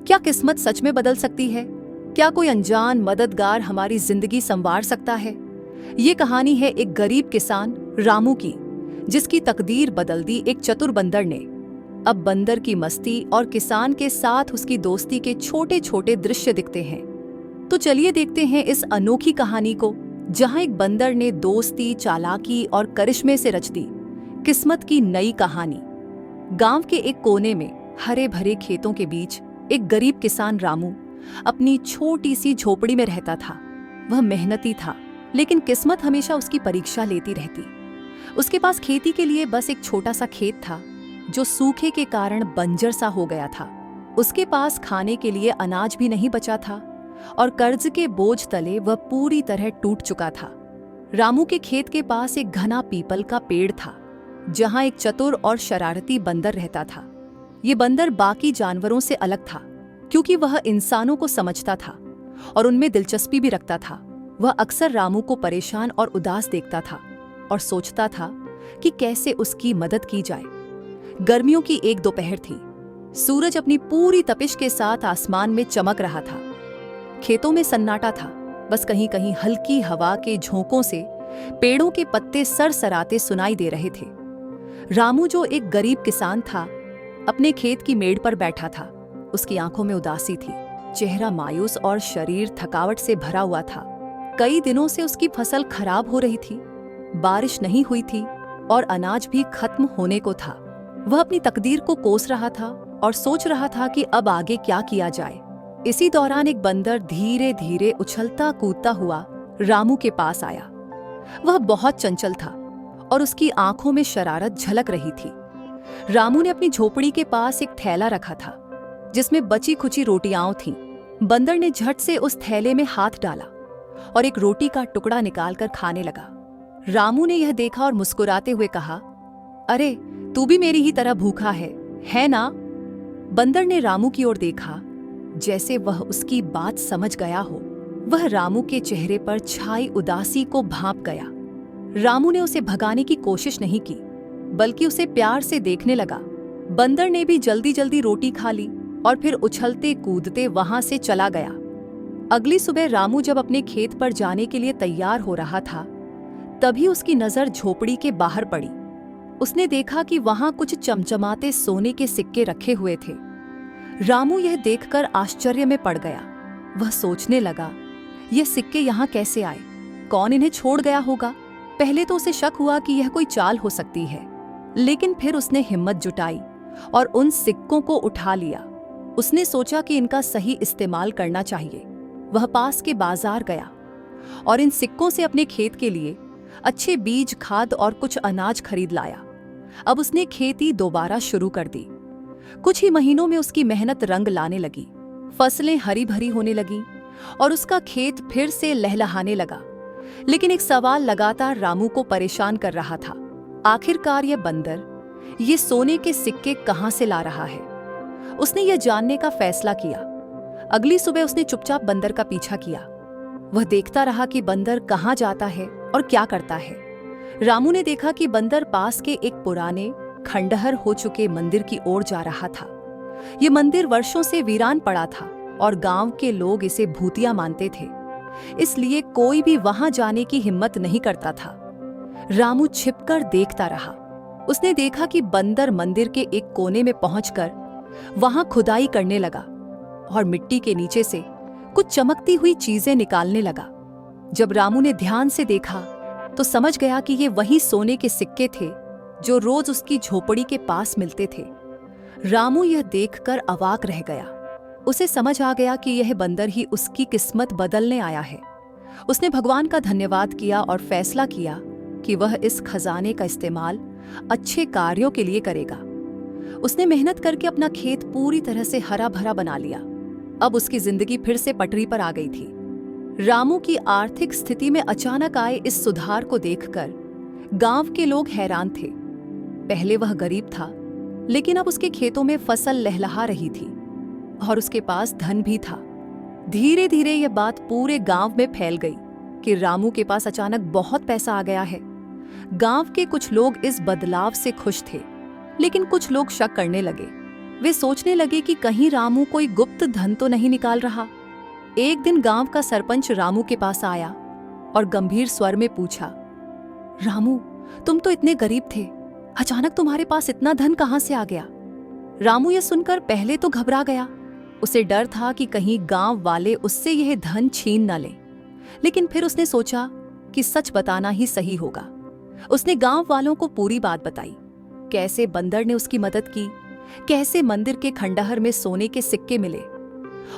क्या किस्मत सच में बदल सकती है? क्या कोई अनजान मददगार हमारी जिंदगी संवार सकता है? ये कहानी है एक गरीब किसान रामू की, जिसकी तकदीर बदल दी एक चतुर बंदर ने। अब बंदर की मस्ती और किसान के साथ उसकी दोस्ती के छोटे छोटे दृश्य दिखते हैं। तो चलिए देखते हैं इस अनोखी कहानी को, जहां एक बंदर ने दोस्ती, चालाकी और करिश्मे से रच दी किस्मत की नई कहानी। गांव के एक कोने में हरे भरे खेतों के बीच एक गरीब किसान रामू अपनी छोटी सी झोपड़ी में रहता था। वह मेहनती था, लेकिन किस्मत हमेशा उसकी परीक्षा लेती रहती। उसके पास खेती के लिए बस एक छोटा सा खेत था, जो सूखे के कारण बंजर सा हो गया था। उसके पास खाने के लिए अनाज भी नहीं बचा था और कर्ज के बोझ तले वह पूरी तरह टूट चुका था। रामू के खेत के पास एक घना पीपल का पेड़ था, जहां एक चतुर और शरारती बंदर रहता था। ये बंदर बाकी जानवरों से अलग था, क्योंकि वह इंसानों को समझता था और उनमें दिलचस्पी भी रखता था। वह अक्सर रामू को परेशान और उदास देखता था और सोचता था कि कैसे उसकी मदद की जाए। गर्मियों की एक दोपहर थी। सूरज अपनी पूरी तपिश के साथ आसमान में चमक रहा था। खेतों में सन्नाटा था, बस कहीं कहीं हल्की हवा के झोंकों से पेड़ों के पत्ते सरसराते सुनाई दे रहे थे। रामू, जो एक गरीब किसान था, अपने खेत की मेड़ पर बैठा था। उसकी आंखों में उदासी थी, चेहरा मायूस और शरीर थकावट से भरा हुआ था। कई दिनों से उसकी फसल खराब हो रही थी, बारिश नहीं हुई थी और अनाज भी खत्म होने को था। वह अपनी तकदीर को कोस रहा था और सोच रहा था कि अब आगे क्या किया जाए। इसी दौरान एक बंदर धीरे धीरे उछलता कूदता हुआ रामू के पास आया। वह बहुत चंचल था और उसकी आंखों में शरारत झलक रही थी। रामू ने अपनी झोपड़ी के पास एक थैला रखा था, जिसमें बची खुची रोटियां थीं। बंदर ने झट से उस थैले में हाथ डाला और एक रोटी का टुकड़ा निकालकर खाने लगा। रामू ने यह देखा और मुस्कुराते हुए कहा, अरे, तू भी मेरी ही तरह भूखा है ना? बंदर ने रामू की ओर देखा, जैसे वह उसकी बात समझ गया हो। वह रामू के चेहरे पर छाई उदासी को भांप गया। रामू ने उसे भगाने की कोशिश नहीं की, बल्कि उसे प्यार से देखने लगा। बंदर ने भी जल्दी जल्दी रोटी खा ली और फिर उछलते कूदते वहां से चला गया। अगली सुबह रामू जब अपने खेत पर जाने के लिए तैयार हो रहा था, तभी उसकी नजर झोपड़ी के बाहर पड़ी। उसने देखा कि वहां कुछ चमचमाते सोने के सिक्के रखे हुए थे। रामू यह देखकर आश्चर्य में पड़ गया। वह सोचने लगा, ये सिक्के यहाँ कैसे आए? कौन इन्हें छोड़ गया होगा? पहले तो उसे शक हुआ कि यह कोई चाल हो सकती है, लेकिन फिर उसने हिम्मत जुटाई और उन सिक्कों को उठा लिया। उसने सोचा कि इनका सही इस्तेमाल करना चाहिए। वह पास के बाजार गया और इन सिक्कों से अपने खेत के लिए अच्छे बीज, खाद और कुछ अनाज खरीद लाया। अब उसने खेती दोबारा शुरू कर दी। कुछ ही महीनों में उसकी मेहनत रंग लाने लगी। फसलें हरी भरी होने लगीं और उसका खेत फिर से लहलहाने लगा। लेकिन एक सवाल लगातार रामू को परेशान कर रहा था। आखिरकार यह बंदर ये सोने के सिक्के कहां से ला रहा है? उसने यह जानने का फैसला किया। अगली सुबह उसने चुपचाप बंदर का पीछा किया। वह देखता रहा कि बंदर कहां जाता है और क्या करता है। रामू ने देखा कि बंदर पास के एक पुराने, खंडहर हो चुके मंदिर की ओर जा रहा था। यह मंदिर वर्षों से वीरान पड़ा था और गांव के लोग इसे भूतिया मानते थे, इसलिए कोई भी वहां जाने की हिम्मत नहीं करता था। रामू छिपकर देखता रहा। उसने देखा कि बंदर मंदिर के एक कोने में पहुंचकर वहां खुदाई करने लगा और मिट्टी के नीचे से कुछ चमकती हुई चीजें निकालने लगा। जब रामू ने ध्यान से देखा तो समझ गया कि ये वही सोने के सिक्के थे जो रोज उसकी झोपड़ी के पास मिलते थे। रामू यह देखकर अवाक रह गया। उसे समझ आ गया कि यह बंदर ही उसकी किस्मत बदलने आया है। उसने भगवान का धन्यवाद किया और फैसला किया कि वह इस खजाने का इस्तेमाल अच्छे कार्यों के लिए करेगा। उसने मेहनत करके अपना खेत पूरी तरह से हरा भरा बना लिया। अब उसकी जिंदगी फिर से पटरी पर आ गई थी। रामू की आर्थिक स्थिति में अचानक आए इस सुधार को देखकर गांव के लोग हैरान थे। पहले वह गरीब था, लेकिन अब उसके खेतों में फसल लहलहा रही थी और उसके पास धन भी था। धीरे धीरे यह बात पूरे गांव में फैल गई कि रामू के पास अचानक बहुत पैसा आ गया है। गांव के कुछ लोग इस बदलाव से खुश थे, लेकिन कुछ लोग शक करने लगे। वे सोचने लगे कि कहीं रामू कोई गुप्त धन तो नहीं निकाल रहा। एक दिन गांव का सरपंच रामू के पास आया और गंभीर स्वर में पूछा, रामू, तुम तो इतने गरीब थे, अचानक तुम्हारे पास इतना धन कहां से आ गया? रामू यह सुनकर पहले तो घबरा गया। उसे डर था कि कहीं गांव वाले उससे यह धन छीन न लें। लेकिन फिर उसने सोचा कि सच बताना ही सही होगा। उसने गांव वालों को पूरी बात बताई, कैसे बंदर ने उसकी मदद की, कैसे मंदिर के खंडहर में सोने के सिक्के मिले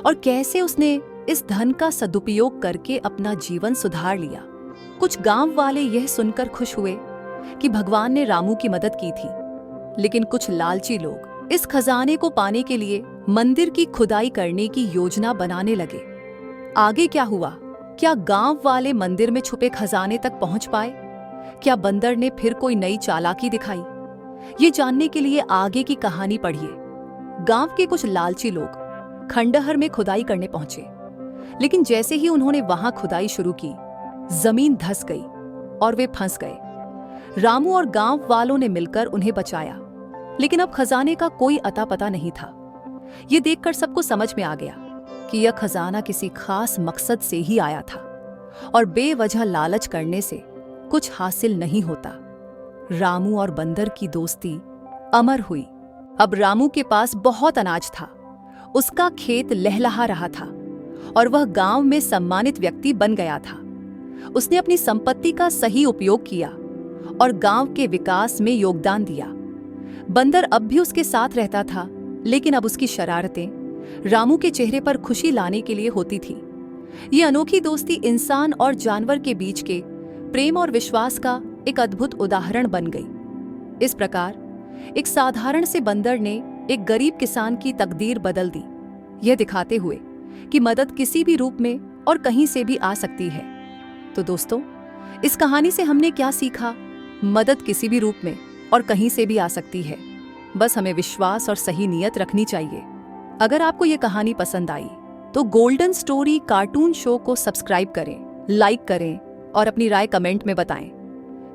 और कैसे उसने इस धन का सदुपयोग करके अपना जीवन सुधार लिया। कुछ गांव वाले यह सुनकर खुश हुए कि भगवान ने रामू की मदद की थी, लेकिन कुछ लालची लोग इस खजाने को पाने के लिए मंदिर की खुदाई करने की योजना बनाने लगे। आगे क्या हुआ? क्या गांव वाले मंदिर में छुपे खजाने तक पहुंच पाए? क्या बंदर ने फिर कोई नई चालाकी दिखाई? ये जानने के लिए आगे की कहानी पढ़िए। गांव के कुछ लालची लोग खंडहर में खुदाई करने पहुंचे, लेकिन जैसे ही उन्होंने वहां खुदाई शुरू की, जमीन धंस गई और वे फंस गए। रामू और गांव वालों ने मिलकर उन्हें बचाया, लेकिन अब खजाने का कोई अता पता नहीं था। ये देखकर सबको समझ में आ गया कि यह खजाना किसी खास मकसद से ही आया था और बेवजह लालच करने से कुछ हासिल नहीं होता। रामू और बंदर की दोस्ती अमर हुई। अब रामू के पास बहुत अनाज था, उसका खेत लहलहा रहा था और वह गांव में सम्मानित व्यक्ति बन गया था। उसने अपनी संपत्ति का सही उपयोग किया और गांव के विकास में योगदान दिया। बंदर अब भी उसके साथ रहता था, लेकिन अब उसकी शरारतें रामू के चेहरे पर खुशी लाने के लिए होती थी। ये अनोखी दोस्ती इंसान और जानवर के बीच के प्रेम और विश्वास का एक अद्भुत उदाहरण बन गई। इस प्रकार एक साधारण से बंदर ने एक गरीब किसान की तकदीर बदल दी, यह दिखाते हुए कि मदद किसी भी रूप में और कहीं से भी आ सकती है। तो दोस्तों, इस कहानी से हमने क्या सीखा? मदद किसी भी रूप में और कहीं से भी आ सकती है, बस हमें विश्वास और सही नीयत रखनी चाहिए। अगर आपको ये कहानी पसंद आई तो गोल्डन स्टोरी कार्टून शो को सब्सक्राइब करें, लाइक करें और अपनी राय कमेंट में बताएं।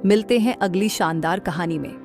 मिलते हैं अगली शानदार कहानी में।